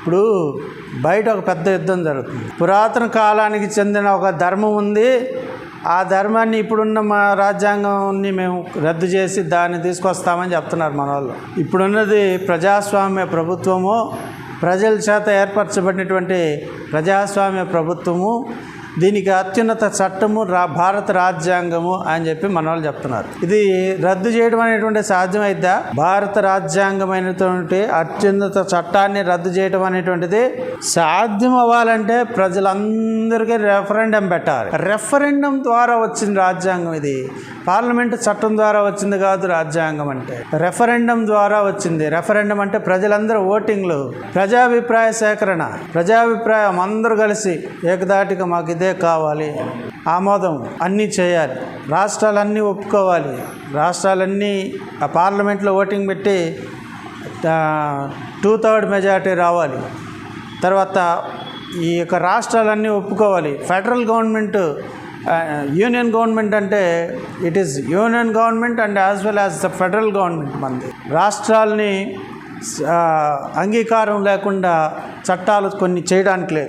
ఇప్పుడు బయట ఒక పెద్ద యుద్ధం జరుగుతుంది. పురాతన కాలానికి చెందిన ఒక ధర్మం ఉంది. ఆ ధర్మాన్ని ఇప్పుడున్న మా రాజ్యాంగాన్ని మేము రద్దు చేసి దాన్ని తీసుకొస్తామని చెప్తున్నారు మన వాళ్ళు. ఇప్పుడున్నది ప్రజాస్వామ్య ప్రభుత్వము, ప్రజల చేత ఏర్పరచబడినటువంటి ప్రజాస్వామ్య ప్రభుత్వము, దీనికి అత్యున్నత చట్టము భారత రాజ్యాంగము అని చెప్పి మన వాళ్ళు చెప్తున్నారు. ఇది రద్దు చేయడం అనేటువంటి సాధ్యమైద్దా? భారత రాజ్యాంగమైనటువంటి అత్యున్నత చట్టాన్ని రద్దు చేయడం అనేటువంటిది సాధ్యం అవ్వాలంటే ప్రజలందరికీ రెఫరెండం పెట్టాలి. రెఫరెండం ద్వారా వచ్చింది రాజ్యాంగం. ఇది పార్లమెంటు చట్టం ద్వారా వచ్చింది కాదు రాజ్యాంగం అంటే. రెఫరెండం ద్వారా వచ్చింది. రెఫరెండం అంటే ప్రజలందరూ ఓటింగ్లు, ప్రజాభిప్రాయ సేకరణ, ప్రజాభిప్రాయం అందరూ కలిసి ఏకదాటిగా మాకు ఇదే కావాలి, ఆమోదం అన్నీ చేయాలి, రాష్ట్రాలన్నీ ఒప్పుకోవాలి, రాష్ట్రాలన్నీ ఆ పార్లమెంట్లో ఓటింగ్ పెట్టి 2/3 మెజారిటీ రావాలి. తర్వాత ఈ యొక్క రాష్ట్రాలన్నీ ఒప్పుకోవాలి. ఫెడరల్ గవర్నమెంట్, యూనియన్ గవర్నమెంట్ అంటే it is union government and as well as the federal government. మనది రాష్ట్రాలని అంగీకారం లేకుండా చట్టాలు కొన్ని చేయడానికి లేదు.